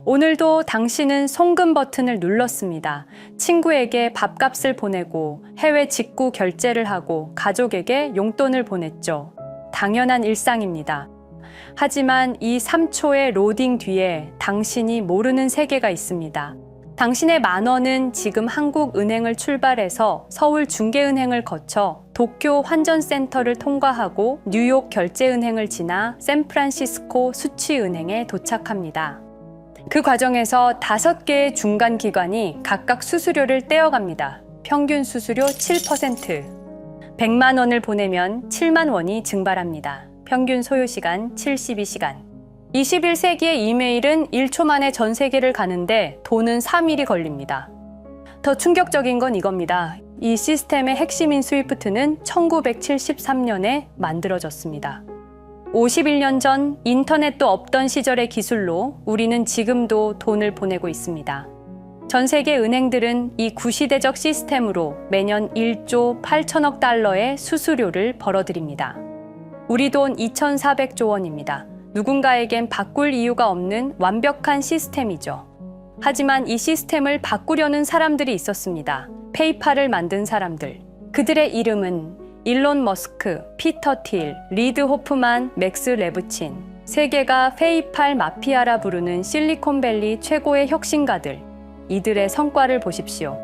오늘도 당신은 송금 버튼을 눌렀습니다. 친구에게 밥값을 보내고 해외 직구 결제를 하고 가족에게 용돈을 보냈죠. 당연한 일상입니다. 하지만 이 3초의 로딩 뒤에 당신이 모르는 세계가 있습니다. 당신의 10,000원은 지금 한국은행을 출발해서 서울중개은행을 거쳐 도쿄 환전센터를 통과하고 뉴욕 결제은행을 지나 샌프란시스코 수취은행에 도착합니다. 그 과정에서 5개의 중간 기관이 각각 수수료를 떼어갑니다. 평균 수수료 7%. 100만 원을 보내면 7만 원이 증발합니다. 평균 소요시간 72시간. 21세기의 이메일은 1초 만에 전 세계를 가는데 돈은 3일이 걸립니다. 더 충격적인 건 이겁니다. 이 시스템의 핵심인 스위프트는 1973년에 만들어졌습니다. 51년 전 인터넷도 없던 시절의 기술로 우리는 지금도 돈을 보내고 있습니다. 전 세계 은행들은 이 구시대적 시스템으로 매년 1조 8천억 달러의 수수료를 벌어들입니다. 우리 돈 2,400조 원입니다. 누군가에겐 바꿀 이유가 없는 완벽한 시스템이죠. 하지만 이 시스템을 바꾸려는 사람들이 있었습니다. 페이팔을 만든 사람들. 그들의 이름은 일론 머스크, 피터 틸, 리드 호프만, 맥스 레브친. 세계가 페이팔 마피아라 부르는 실리콘밸리 최고의 혁신가들. 이들의 성과를 보십시오.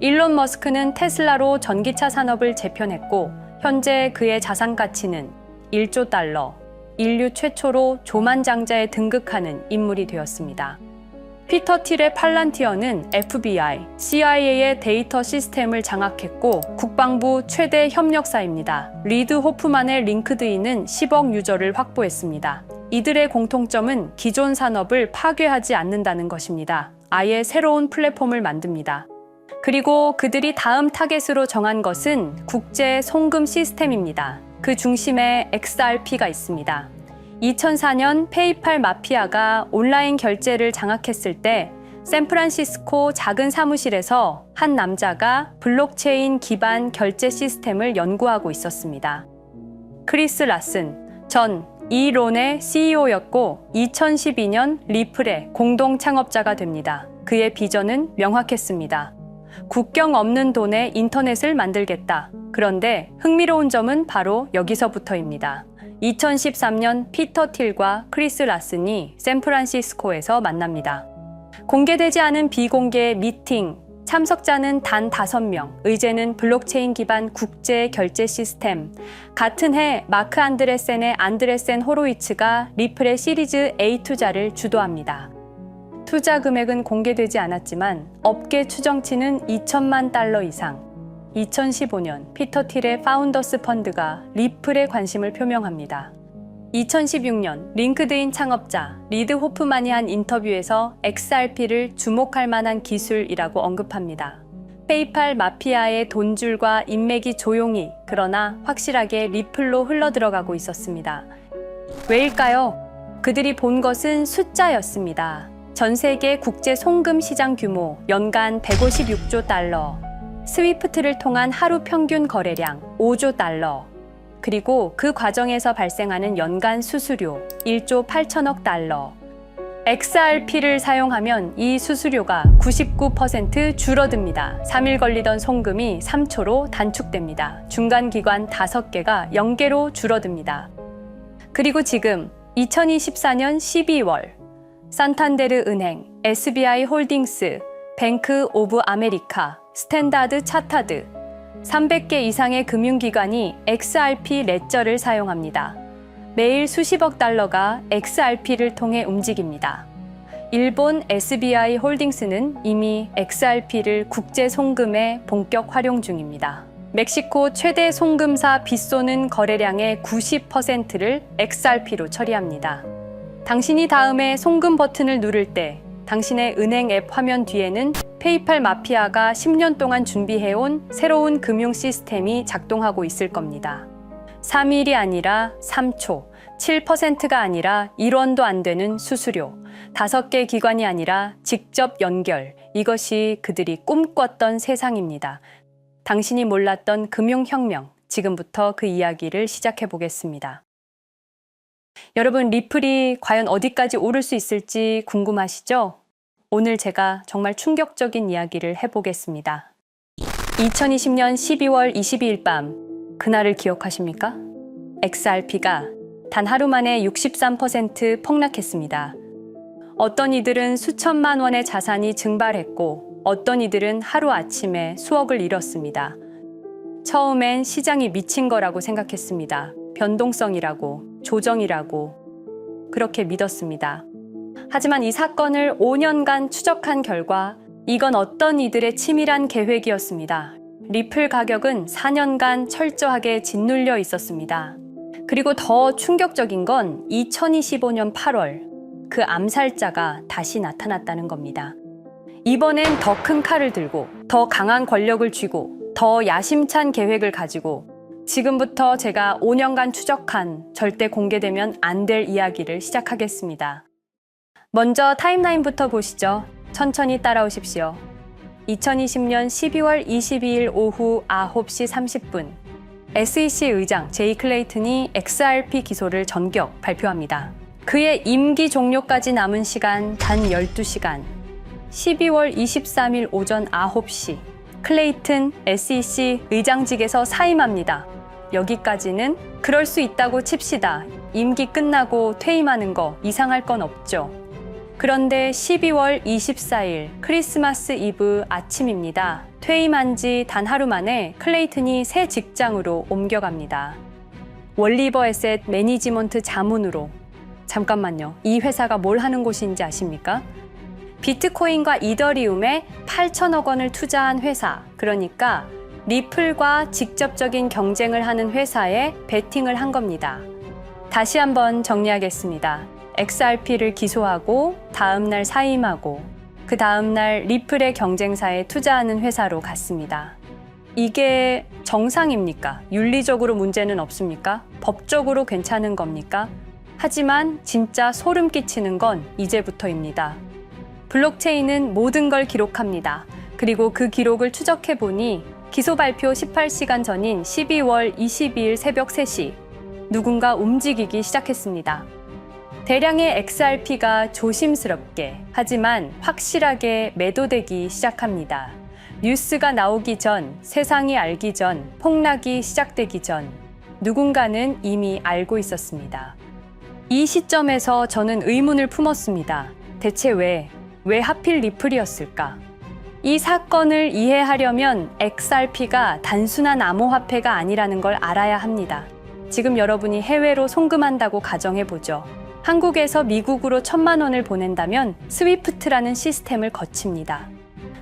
일론 머스크는 테슬라로 전기차 산업을 재편했고 현재 그의 자산 가치는 1조 달러, 인류 최초로 조만장자에 등극하는 인물이 되었습니다. 피터 틸의 팔란티어는 FBI, CIA의 데이터 시스템을 장악했고 국방부 최대 협력사입니다. 리드 호프만의 링크드인은 10억 유저를 확보했습니다. 이들의 공통점은 기존 산업을 파괴하지 않는다는 것입니다. 아예 새로운 플랫폼을 만듭니다. 그리고 그들이 다음 타겟으로 정한 것은 국제 송금 시스템입니다. 그 중심에 XRP가 있습니다. 2004년 페이팔 마피아가 온라인 결제를 장악했을 때 샌프란시스코 작은 사무실에서 한 남자가 블록체인 기반 결제 시스템을 연구하고 있었습니다. 크리스 라슨 전 이론의 CEO였고 2012년 리플의 공동 창업자가 됩니다. 그의 비전은 명확했습니다. 국경 없는 돈에 인터넷을 만들겠다. 그런데 흥미로운 점은 바로 여기서부터입니다. 2013년 피터 틸과 크리스 라슨이 샌프란시스코에서 만납니다. 공개되지 않은 비공개 미팅, 참석자는 단 5명, 의제는 블록체인 기반 국제 결제 시스템. 같은 해 마크 안드레센의 안드레센 호로이츠가 리플의 시리즈 A 투자를 주도합니다. 투자 금액은 공개되지 않았지만 업계 추정치는 2천만 달러 이상. 2015년 피터 틸의 파운더스 펀드가 리플에 관심을 표명합니다. 2016년 링크드인 창업자 리드 호프만이 한 인터뷰에서 XRP를 주목할 만한 기술이라고 언급합니다. 페이팔 마피아의 돈줄과 인맥이 조용히 그러나 확실하게 리플로 흘러들어가고 있었습니다. 왜일까요? 그들이 본 것은 숫자였습니다. 전 세계 국제 송금 시장 규모 연간 156조 달러, 스위프트를 통한 하루 평균 거래량 5조 달러, 그리고 그 과정에서 발생하는 연간 수수료 1조 8천억 달러. XRP를 사용하면 이 수수료가 99% 줄어듭니다. 3일 걸리던 송금이 3초로 단축됩니다. 중간 기관 5개가 0개로 줄어듭니다. 그리고 지금 2024년 12월 산탄데르 은행, SBI 홀딩스, 뱅크 오브 아메리카, 스탠다드 차타드 300개 이상의 금융기관이 XRP 레저를 사용합니다. 매일 수십억 달러가 XRP를 통해 움직입니다. 일본 SBI 홀딩스는 이미 XRP를 국제 송금에 본격 활용 중입니다. 멕시코 최대 송금사 빗소는 거래량의 90%를 XRP로 처리합니다. 당신이 다음에 송금 버튼을 누를 때 당신의 은행 앱 화면 뒤에는 페이팔 마피아가 10년 동안 준비해온 새로운 금융 시스템이 작동하고 있을 겁니다. 3일이 아니라 3초, 7%가 아니라 1원도 안 되는 수수료, 5개 기관이 아니라 직접 연결, 이것이 그들이 꿈꿨던 세상입니다. 당신이 몰랐던 금융혁명, 지금부터 그 이야기를 시작해 보겠습니다. 여러분, 리플이 과연 어디까지 오를 수 있을지 궁금하시죠? 오늘 제가 정말 충격적인 이야기를 해보겠습니다. 2020년 12월 22일 밤, 그날을 기억하십니까? XRP가 단 하루 만에 63% 폭락했습니다. 어떤 이들은 수천만 원의 자산이 증발했고, 어떤 이들은 하루아침에 수억을 잃었습니다. 처음엔 시장이 미친 거라고 생각했습니다. 변동성이라고, 조정이라고 그렇게 믿었습니다. 하지만 이 사건을 5년간 추적한 결과 이건 어떤 이들의 치밀한 계획이었습니다. 리플 가격은 4년간 철저하게 짓눌려 있었습니다. 그리고 더 충격적인 건 2025년 8월 그 암살자가 다시 나타났다는 겁니다. 이번엔 더 큰 칼을 들고 더 강한 권력을 쥐고 더 야심찬 계획을 가지고 지금부터 제가 5년간 추적한 절대 공개되면 안 될 이야기를 시작하겠습니다. 먼저 타임라인부터 보시죠. 천천히 따라오십시오. 2020년 12월 22일 오후 9시 30분 SEC 의장 제이 클레이튼이 XRP 기소를 전격 발표합니다. 그의 임기 종료까지 남은 시간 단 12시간. 12월 23일 오전 9시 클레이튼 SEC 의장직에서 사임합니다. 여기까지는 그럴 수 있다고 칩시다. 임기 끝나고 퇴임하는 거 이상할 건 없죠. 그런데 12월 24일 크리스마스 이브 아침입니다. 퇴임한 지 단 하루 만에 클레이튼이 새 직장으로 옮겨갑니다. 월리버 에셋 매니지먼트 자문으로. 잠깐만요. 이 회사가 뭘 하는 곳인지 아십니까? 비트코인과 이더리움에 8천억 원을 투자한 회사, 그러니까 리플과 직접적인 경쟁을 하는 회사에 베팅을 한 겁니다. 다시 한번 정리하겠습니다. XRP를 기소하고 다음날 사임하고 그 다음날 리플의 경쟁사에 투자하는 회사로 갔습니다. 이게 정상입니까? 윤리적으로 문제는 없습니까? 법적으로 괜찮은 겁니까? 하지만 진짜 소름 끼치는 건 이제부터입니다. 블록체인은 모든 걸 기록합니다. 그리고 그 기록을 추적해보니 기소 발표 18시간 전인 12월 22일 새벽 3시 누군가 움직이기 시작했습니다. 대량의 XRP가 조심스럽게 하지만 확실하게 매도되기 시작합니다. 뉴스가 나오기 전, 세상이 알기 전, 폭락이 시작되기 전 누군가는 이미 알고 있었습니다. 이 시점에서 저는 의문을 품었습니다. 대체 왜 하필 리플이었을까? 이 사건을 이해하려면 XRP가 단순한 암호화폐가 아니라는 걸 알아야 합니다. 지금 여러분이 해외로 송금한다고 가정해보죠. 한국에서 미국으로 1,000만 원을 보낸다면 스위프트라는 시스템을 거칩니다.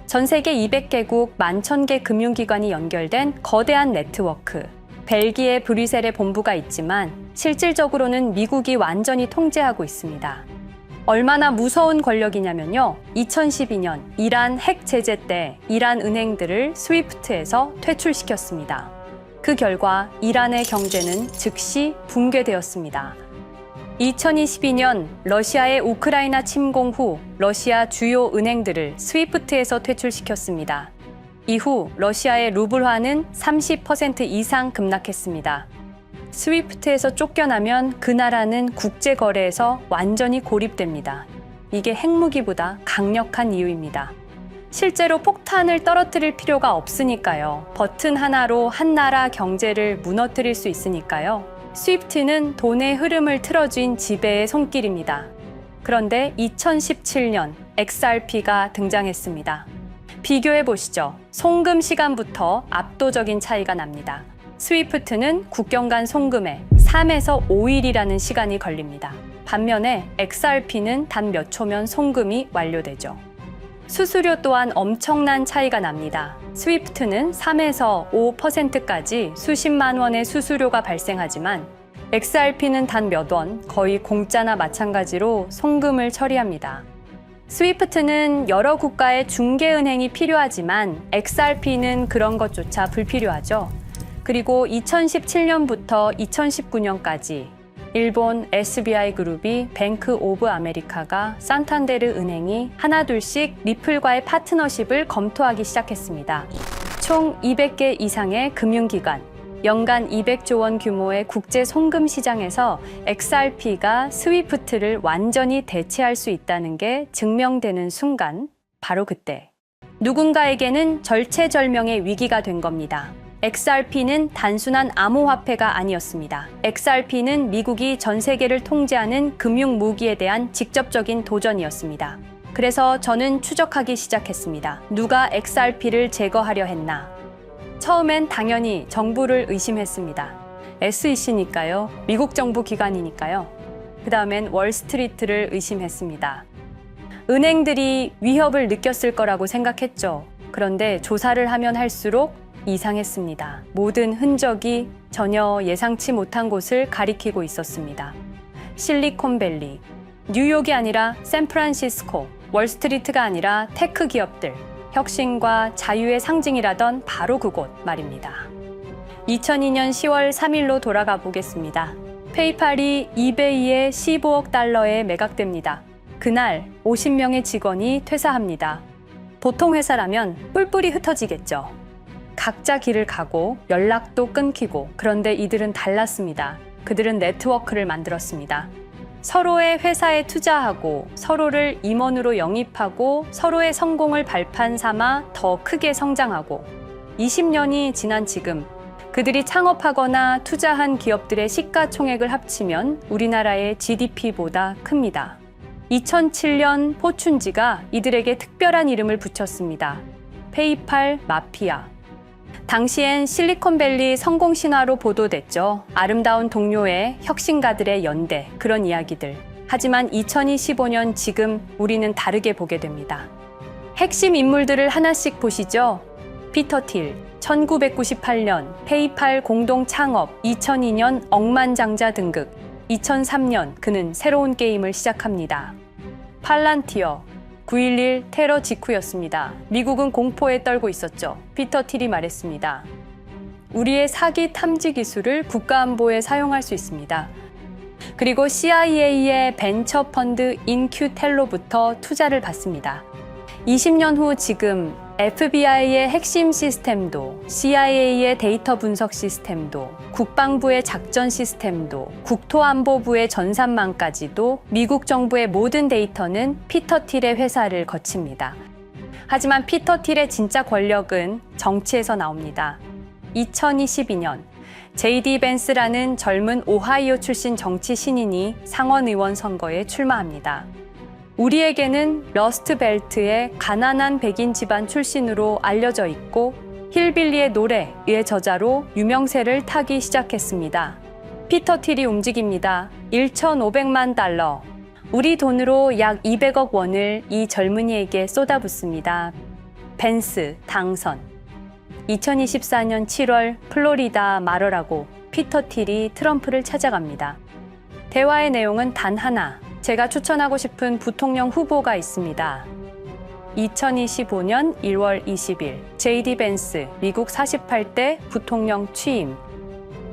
전 세계 200개국 11,000개 금융기관이 연결된 거대한 네트워크. 벨기에 브뤼셀에 본부가 있지만 실질적으로는 미국이 완전히 통제하고 있습니다. 얼마나 무서운 권력이냐면요. 2012년 이란 핵 제재 때 이란 은행들을 스위프트에서 퇴출시켰습니다. 그 결과 이란의 경제는 즉시 붕괴되었습니다. 2022년 러시아의 우크라이나 침공 후 러시아 주요 은행들을 스위프트에서 퇴출시켰습니다. 이후 러시아의 루블화는 30% 이상 급락했습니다. 스위프트에서 쫓겨나면 그 나라는 국제거래에서 완전히 고립됩니다. 이게 핵무기보다 강력한 이유입니다. 실제로 폭탄을 떨어뜨릴 필요가 없으니까요. 버튼 하나로 한 나라 경제를 무너뜨릴 수 있으니까요. 스위프트는 돈의 흐름을 틀어쥔 지배의 손길입니다. 그런데 2017년 XRP가 등장했습니다. 비교해 보시죠. 송금 시간부터 압도적인 차이가 납니다. 스위프트는 국경 간 송금에 3에서 5일이라는 시간이 걸립니다. 반면에 XRP는 단 몇 초면 송금이 완료되죠. 수수료 또한 엄청난 차이가 납니다. 스위프트는 3에서 5%까지 수십만 원의 수수료가 발생하지만 XRP는 단 몇 원, 거의 공짜나 마찬가지로 송금을 처리합니다. 스위프트는 여러 국가의 중개은행이 필요하지만 XRP는 그런 것조차 불필요하죠. 그리고 2017년부터 2019년까지 일본 SBI 그룹이 뱅크 오브 아메리카가 산탄데르 은행이 하나둘씩 리플과의 파트너십을 검토하기 시작했습니다. 총 200개 이상의 금융기관, 연간 200조 원 규모의 국제 송금 시장에서 XRP가 스위프트를 완전히 대체할 수 있다는 게 증명되는 순간, 바로 그때 누군가에게는 절체절명의 위기가 된 겁니다. XRP는 단순한 암호화폐가 아니었습니다. XRP는 미국이 전 세계를 통제하는 금융 무기에 대한 직접적인 도전이었습니다. 그래서 저는 추적하기 시작했습니다. 누가 XRP를 제거하려 했나? 처음엔 당연히 정부를 의심했습니다. SEC니까요. 미국 정부 기관이니까요. 그 다음엔 월스트리트를 의심했습니다. 은행들이 위협을 느꼈을 거라고 생각했죠. 그런데 조사를 하면 할수록 이상했습니다. 모든 흔적이 전혀 예상치 못한 곳을 가리키고 있었습니다. 실리콘밸리, 뉴욕이 아니라 샌프란시스코, 월스트리트가 아니라 테크 기업들, 혁신과 자유의 상징이라던 바로 그곳 말입니다. 2002년 10월 3일로 돌아가 보겠습니다. 페이팔이 이베이에 15억 달러에 매각됩니다. 그날 50명의 직원이 퇴사합니다. 보통 회사라면 뿔뿔이 흩어지겠죠. 각자 길을 가고 연락도 끊기고, 그런데 이들은 달랐습니다. 그들은 네트워크를 만들었습니다. 서로의 회사에 투자하고 서로를 임원으로 영입하고 서로의 성공을 발판 삼아 더 크게 성장하고, 20년이 지난 지금 그들이 창업하거나 투자한 기업들의 시가총액을 합치면 우리나라의 GDP보다 큽니다. 2007년 포춘지가 이들에게 특별한 이름을 붙였습니다. 페이팔 마피아. 당시엔 실리콘밸리 성공 신화로 보도됐죠. 아름다운 동료의 혁신가들의 연대, 그런 이야기들. 하지만 2025년 지금 우리는 다르게 보게 됩니다. 핵심 인물들을 하나씩 보시죠. 피터 틸, 1998년 페이팔 공동 창업, 2002년 억만장자 등극, 2003년 그는 새로운 게임을 시작합니다. 팔란티어, 9.11 테러 직후였습니다. 미국은 공포에 떨고 있었죠. 피터 틸이 말했습니다. 우리의 사기 탐지 기술을 국가안보에 사용할 수 있습니다. 그리고 CIA의 벤처 펀드 인큐텔로부터 투자를 받습니다. 20년 후 지금 FBI의 핵심 시스템도, CIA의 데이터 분석 시스템도, 국방부의 작전 시스템도, 국토안보부의 전산망까지도 미국 정부의 모든 데이터는 피터 틸의 회사를 거칩니다. 하지만 피터 틸의 진짜 권력은 정치에서 나옵니다. 2022년 JD 벤스라는 젊은 오하이오 출신 정치 신인이 상원의원 선거에 출마합니다. 우리에게는 러스트벨트의 가난한 백인 집안 출신으로 알려져 있고 힐빌리의 노래의 저자로 유명세를 타기 시작했습니다. 피터 틸이 움직입니다. 1,500만 달러, 우리 돈으로 약 200억 원을 이 젊은이에게 쏟아붓습니다. 벤스 당선. 2024년 7월 플로리다 마러라고 피터 틸이 트럼프를 찾아갑니다. 대화의 내용은 단 하나. 제가 추천하고 싶은 부통령 후보가 있습니다. 2025년 1월 20일 JD 벤스 미국 48대 부통령 취임.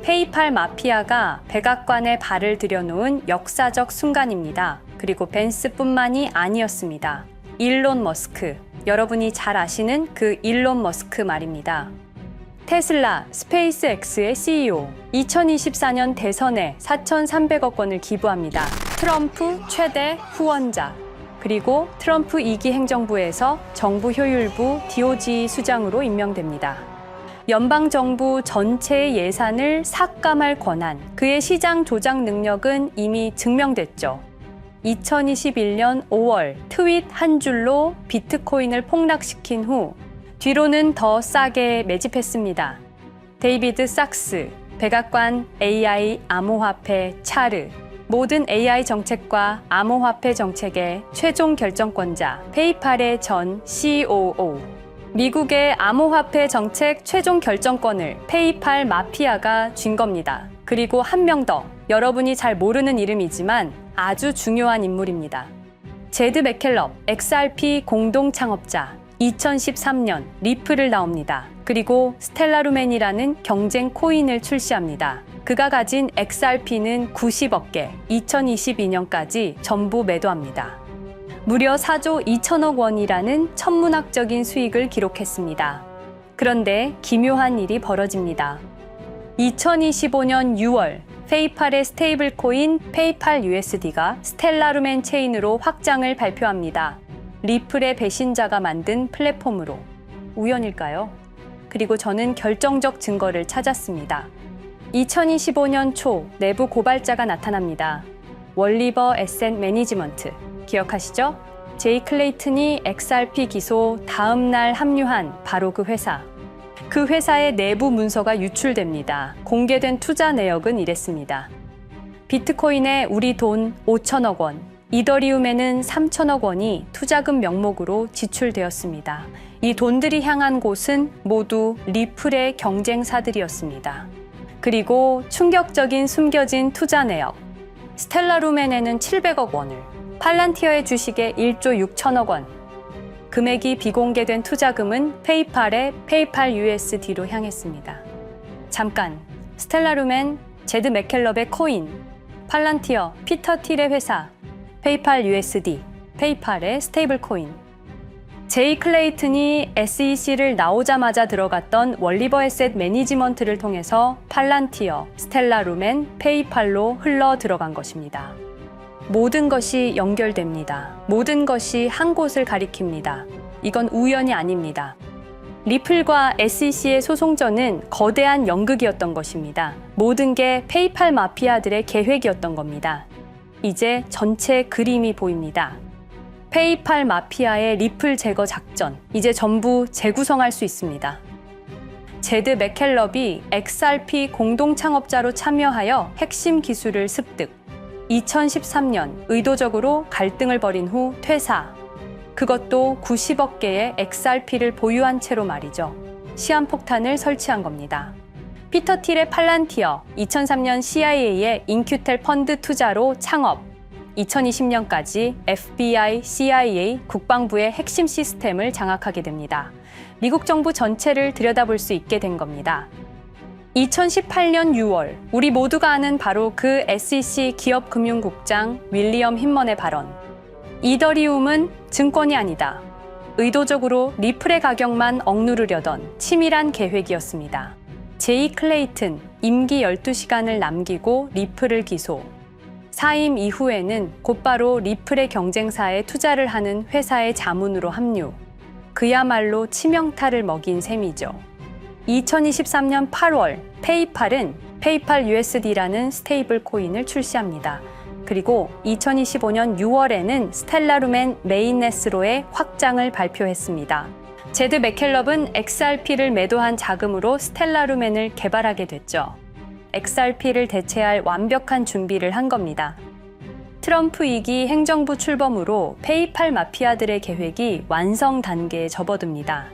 페이팔 마피아가 백악관에 발을 들여놓은 역사적 순간입니다. 그리고 벤스뿐만이 아니었습니다. 일론 머스크, 여러분이 잘 아시는 그 일론 머스크 말입니다. 테슬라, 스페이스X의 CEO, 2024년 대선에 4,300억 원을 기부합니다. 트럼프 최대 후원자, 그리고 트럼프 2기 행정부에서 정부 효율부 DOJ 수장으로 임명됩니다. 연방정부 전체의 예산을 삭감할 권한, 그의 시장 조작 능력은 이미 증명됐죠. 2021년 5월 트윗 한 줄로 비트코인을 폭락시킨 후 뒤로는 더 싸게 매집했습니다. 데이비드 sak스, 백악관 AI 암호화폐 차르, 모든 AI 정책과 암호화폐 정책의 최종 결정권자, 페이팔의 전 COO. 미국의 암호화폐 정책 최종 결정권을 페이팔 마피아가 쥔 겁니다. 그리고 한 명 더, 여러분이 잘 모르는 이름이지만 아주 중요한 인물입니다. 제드 맥켈럽, XRP 공동 창업자, 2013년 리플을 나옵니다. 그리고 스텔라루멘이라는 경쟁 코인을 출시합니다. 그가 가진 XRP는 90억 개, 2022년까지 전부 매도합니다. 무려 4조 2천억 원이라는 천문학적인 수익을 기록했습니다. 그런데 기묘한 일이 벌어집니다. 2025년 6월 페이팔의 스테이블 코인 페이팔 USD가 스텔라루멘 체인으로 확장을 발표합니다. 리플의 배신자가 만든 플랫폼으로. 우연일까요? 그리고 저는 결정적 증거를 찾았습니다. 2025년 초 내부 고발자가 나타납니다. 월리버 에셋 매니지먼트. 기억하시죠? 제이 클레이튼이 XRP 기소 다음 날 합류한 바로 그 회사. 그 회사의 내부 문서가 유출됩니다. 공개된 투자 내역은 이랬습니다. 비트코인에 우리 돈 5천억 원, 이더리움에는 3천억 원이 투자금 명목으로 지출되었습니다. 이 돈들이 향한 곳은 모두 리플의 경쟁사들이었습니다. 그리고 충격적인 숨겨진 투자 내역. 스텔라루멘에는 700억 원을, 팔란티어의 주식에 1조 6천억 원, 금액이 비공개된 투자금은 페이팔의 페이팔 USD로 향했습니다. 잠깐, 스텔라루멘, 제드 맥켈럽의 코인, 팔란티어, 피터 틸의 회사, 페이팔 USD, 페이팔의 스테이블 코인. 제이 클레이튼이 SEC를 나오자마자 들어갔던 월리버 에셋 매니지먼트를 통해서 팔란티어, 스텔라루멘, 페이팔로 흘러 들어간 것입니다. 모든 것이 연결됩니다. 모든 것이 한 곳을 가리킵니다. 이건 우연이 아닙니다. 리플과 SEC의 소송전은 거대한 연극이었던 것입니다. 모든 게 페이팔 마피아들의 계획이었던 겁니다. 이제 전체 그림이 보입니다. 페이팔 마피아의 리플 제거 작전, 이제 전부 재구성할 수 있습니다. 제드 맥켈럽이 XRP 공동 창업자로 참여하여 핵심 기술을 습득. 2013년 의도적으로 갈등을 벌인 후 퇴사. 그것도 90억 개의 XRP를 보유한 채로 말이죠. 시한폭탄을 설치한 겁니다. 피터 틸의 팔란티어, 2003년 CIA의 인큐텔 펀드 투자로 창업. 2020년까지 FBI, CIA, 국방부의 핵심 시스템을 장악하게 됩니다. 미국 정부 전체를 들여다볼 수 있게 된 겁니다. 2018년 6월, 우리 모두가 아는 바로 그 SEC 기업금융국장 윌리엄 힌먼의 발언. 이더리움은 증권이 아니다. 의도적으로 리플의 가격만 억누르려던 치밀한 계획이었습니다. 제이 클레이튼, 임기 12시간을 남기고 리플을 기소. 사임 이후에는 곧바로 리플의 경쟁사에 투자를 하는 회사의 자문으로 합류. 그야말로 치명타를 먹인 셈이죠. 2023년 8월 페이팔은 페이팔 USD라는 스테이블 코인을 출시합니다. 그리고 2025년 6월에는 스텔라루멘 메인넷으로의 확장을 발표했습니다. 제드 맥켈럽은 XRP를 매도한 자금으로 스텔라루멘을 개발하게 됐죠. XRP를 대체할 완벽한 준비를 한 겁니다. 트럼프 2기 행정부 출범으로 페이팔 마피아들의 계획이 완성 단계에 접어듭니다.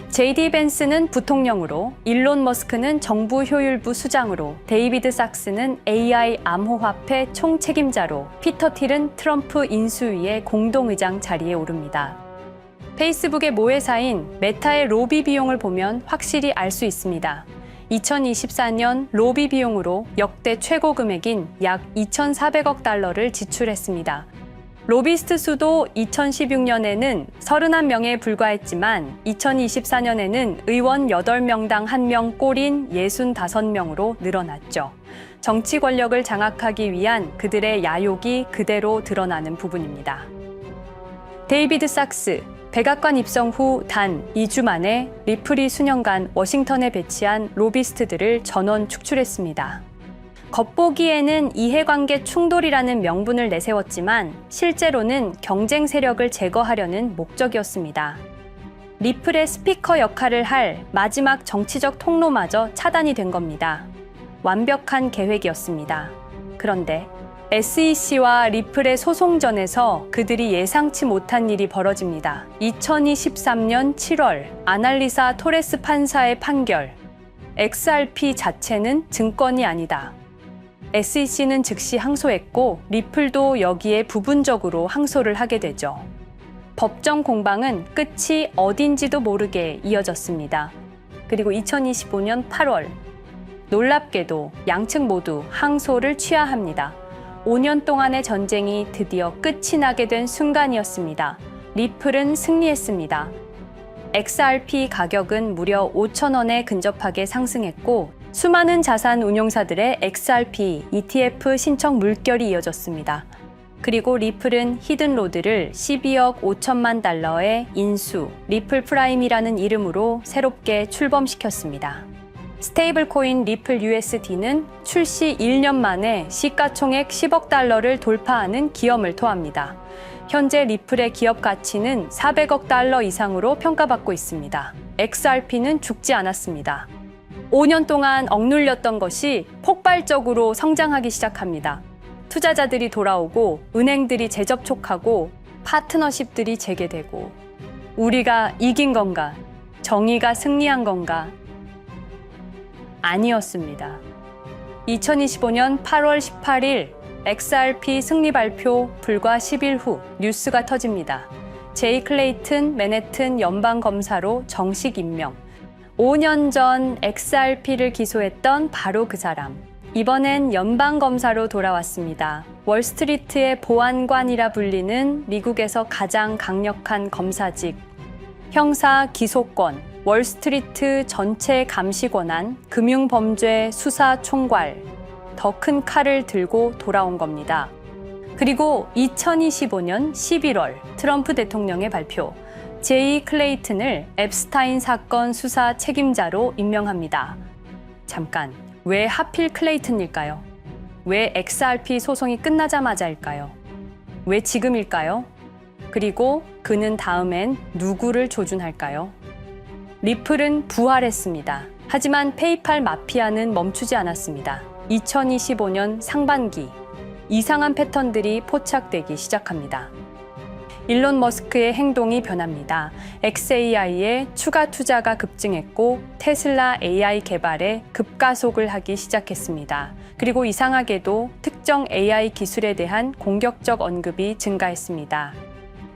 JD 벤스는 부통령으로, 일론 머스크는 정부 효율부 수장으로, 데이비드 sak스는 AI 암호화폐 총책임자로, 피터 틸은 트럼프 인수위의 공동의장 자리에 오릅니다. 페이스북의 모회사인 메타의 로비 비용을 보면 확실히 알 수 있습니다. 2024년 로비 비용으로 역대 최고 금액인 약 2,400억 달러를 지출했습니다. 로비스트 수도 2016년에는 31명에 불과했지만 2024년에는 의원 8명당 1명 꼴인 65명으로 늘어났죠. 정치 권력을 장악하기 위한 그들의 야욕이 그대로 드러나는 부분입니다. 데이비드 sak스, 백악관 입성 후 단 2주 만에 리플이 수년간 워싱턴에 배치한 로비스트들을 전원 축출했습니다. 겉보기에는 이해관계 충돌이라는 명분을 내세웠지만 실제로는 경쟁 세력을 제거하려는 목적이었습니다. 리플의 스피커 역할을 할 마지막 정치적 통로마저 차단이 된 겁니다. 완벽한 계획이었습니다. 그런데 SEC와 리플의 소송전에서 그들이 예상치 못한 일이 벌어집니다. 2023년 7월 아날리사 토레스 판사의 판결. XRP 자체는 증권이 아니다. SEC는 즉시 항소했고 리플도 여기에 부분적으로 항소를 하게 되죠. 법정 공방은 끝이 어딘지도 모르게 이어졌습니다. 그리고 2025년 8월 놀랍게도 양측 모두 항소를 취하합니다. 5년 동안의 전쟁이 드디어 끝이 나게 된 순간이었습니다. 리플은 승리했습니다. XRP 가격은 무려 5,000원에 근접하게 상승했고 수많은 자산 운용사들의 XRP, ETF 신청 물결이 이어졌습니다. 그리고 리플은 히든로드를 12억 5천만 달러의 인수, 리플 프라임이라는 이름으로 새롭게 출범시켰습니다. 스테이블 코인 리플 USD는 출시 1년 만에 시가총액 10억 달러를 돌파하는 기염을 토합니다. 현재 리플의 기업 가치는 400억 달러 이상으로 평가받고 있습니다. XRP는 죽지 않았습니다. 5년 동안 억눌렸던 것이 폭발적으로 성장하기 시작합니다. 투자자들이 돌아오고 은행들이 재접촉하고 파트너십들이 재개되고 우리가 이긴 건가? 정의가 승리한 건가? 아니었습니다. 2025년 8월 18일 XRP 승리 발표 불과 10일 후 뉴스가 터집니다. 제이 클레이튼 맨해튼 연방검사로 정식 임명. 5년 전 XRP를 기소했던 바로 그 사람. 이번엔 연방검사로 돌아왔습니다. 월스트리트의 보안관이라 불리는 미국에서 가장 강력한 검사직. 형사 기소권, 월스트리트 전체 감시 권한, 금융범죄 수사 총괄. 더 큰 칼을 들고 돌아온 겁니다. 그리고 2025년 11월 트럼프 대통령의 발표. 제이 클레이튼을 앱스타인 사건 수사 책임자로 임명합니다. 잠깐, 왜 하필 클레이튼일까요? 왜 XRP 소송이 끝나자마자일까요? 왜 지금일까요? 그리고 그는 다음엔 누구를 조준할까요? 리플은 부활했습니다. 하지만 페이팔 마피아는 멈추지 않았습니다. 2025년 상반기, 이상한 패턴들이 포착되기 시작합니다. 일론 머스크의 행동이 변합니다. xAI에 추가 투자가 급증했고 테슬라 AI 개발에 급가속을 하기 시작했습니다. 그리고 이상하게도 특정 AI 기술에 대한 공격적 언급이 증가했습니다.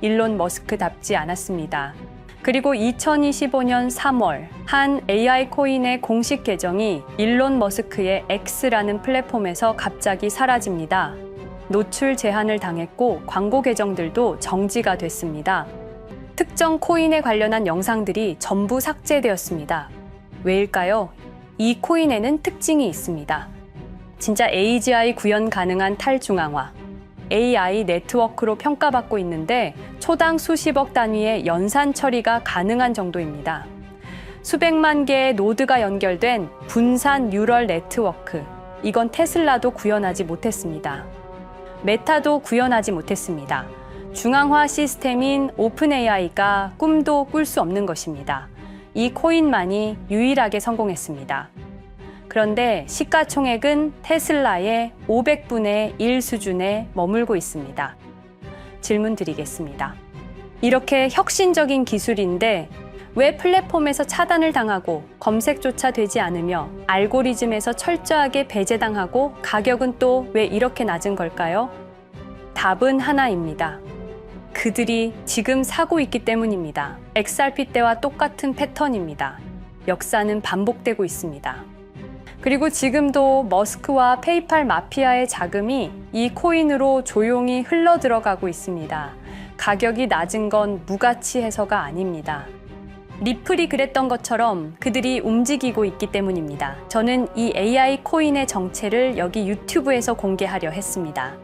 일론 머스크답지 않았습니다. 그리고 2025년 3월 한 AI 코인의 공식 계정이 일론 머스크의 X라는 플랫폼에서 갑자기 사라집니다. 노출 제한을 당했고 광고 계정들도 정지가 됐습니다. 특정 코인에 관련한 영상들이 전부 삭제되었습니다. 왜일까요? 이 코인에는 특징이 있습니다. 진짜 AGI 구현 가능한 탈중앙화, AI 네트워크로 평가받고 있는데 초당 수십억 단위의 연산 처리가 가능한 정도입니다. 수백만 개의 노드가 연결된 분산 뉴럴 네트워크, 이건 테슬라도 구현하지 못했습니다. 메타도 구현하지 못했습니다. 중앙화 시스템인 오픈AI가 꿈도 꿀 수 없는 것입니다. 이 코인만이 유일하게 성공했습니다. 그런데 시가총액은 테슬라의 500분의 1 수준에 머물고 있습니다. 질문 드리겠습니다. 이렇게 혁신적인 기술인데 왜 플랫폼에서 차단을 당하고 검색조차 되지 않으며 알고리즘에서 철저하게 배제당하고 가격은 또 왜 이렇게 낮은 걸까요? 답은 하나입니다. 그들이 지금 사고 있기 때문입니다. XRP 때와 똑같은 패턴입니다. 역사는 반복되고 있습니다. 그리고 지금도 머스크와 페이팔 마피아의 자금이 이 코인으로 조용히 흘러 들어가고 있습니다. 가격이 낮은 건 무가치해서가 아닙니다. 리플이 그랬던 것처럼 그들이 움직이고 있기 때문입니다. 저는 이 AI 코인의 정체를 여기 유튜브에서 공개하려 했습니다.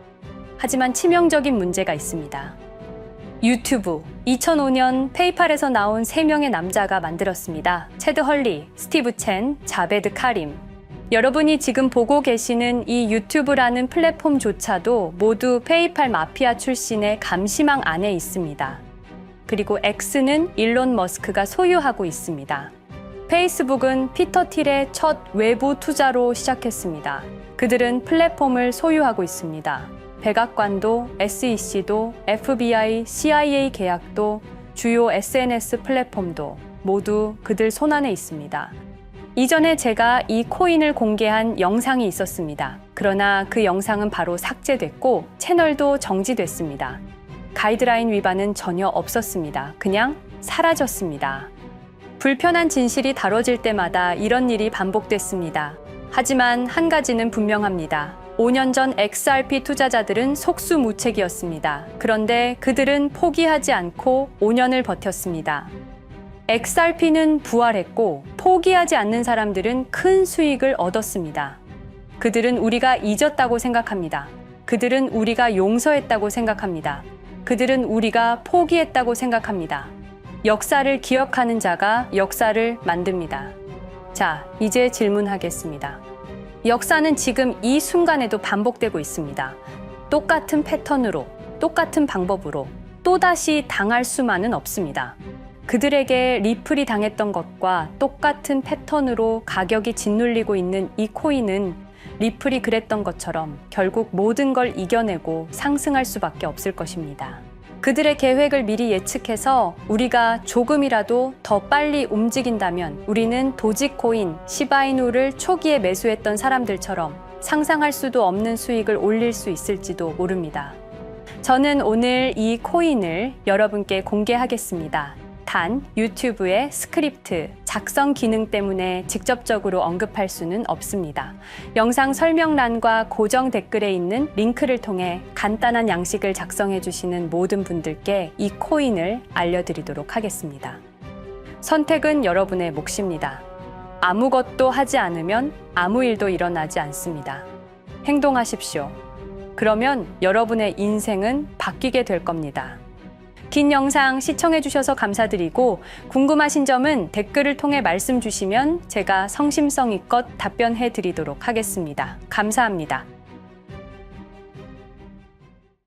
하지만 치명적인 문제가 있습니다. 유튜브, 2005년 페이팔에서 나온 3명의 남자가 만들었습니다. 체드 헐리, 스티브 첸, 자베드 카림. 여러분이 지금 보고 계시는 이 유튜브라는 플랫폼조차도 모두 페이팔 마피아 출신의 감시망 안에 있습니다. 그리고 X는 일론 머스크가 소유하고 있습니다. 페이스북은 피터 틸의 첫 외부 투자로 시작했습니다. 그들은 플랫폼을 소유하고 있습니다. 백악관도, SEC도, FBI, CIA 계약도, 주요 SNS 플랫폼도 모두 그들 손안에 있습니다. 이전에 제가 이 코인을 공개한 영상이 있었습니다. 그러나 그 영상은 바로 삭제됐고 채널도 정지됐습니다. 가이드라인 위반은 전혀 없었습니다. 그냥 사라졌습니다. 불편한 진실이 다뤄질 때마다 이런 일이 반복됐습니다. 하지만 한 가지는 분명합니다. 5년 전 XRP 투자자들은 속수무책이었습니다. 그런데 그들은 포기하지 않고 5년을 버텼습니다. XRP는 부활했고 포기하지 않는 사람들은 큰 수익을 얻었습니다. 그들은 우리가 잊었다고 생각합니다. 그들은 우리가 용서했다고 생각합니다. 그들은 우리가 포기했다고 생각합니다. 역사를 기억하는 자가 역사를 만듭니다. 자, 이제 질문하겠습니다. 역사는 지금 이 순간에도 반복되고 있습니다. 똑같은 패턴으로, 똑같은 방법으로 또다시 당할 수만은 없습니다. 그들에게 리플이 당했던 것과 똑같은 패턴으로 가격이 짓눌리고 있는 이 코인은 리플이 그랬던 것처럼 결국 모든 걸 이겨내고 상승할 수밖에 없을 것입니다. 그들의 계획을 미리 예측해서 우리가 조금이라도 더 빨리 움직인다면 우리는 도지코인, 시바이누를 초기에 매수했던 사람들처럼 상상할 수도 없는 수익을 올릴 수 있을지도 모릅니다. 저는 오늘 이 코인을 여러분께 공개하겠습니다. 단, 유튜브의 스크립트, 작성 기능 때문에 직접적으로 언급할 수는 없습니다. 영상 설명란과 고정 댓글에 있는 링크를 통해 간단한 양식을 작성해 주시는 모든 분들께 이 코인을 알려드리도록 하겠습니다. 선택은 여러분의 몫입니다. 아무것도 하지 않으면 아무 일도 일어나지 않습니다. 행동하십시오. 그러면 여러분의 인생은 바뀌게 될 겁니다. 긴 영상 시청해 주셔서 감사드리고 궁금하신 점은 댓글을 통해 말씀 주시면 제가 성심성의껏 답변해 드리도록 하겠습니다. 감사합니다.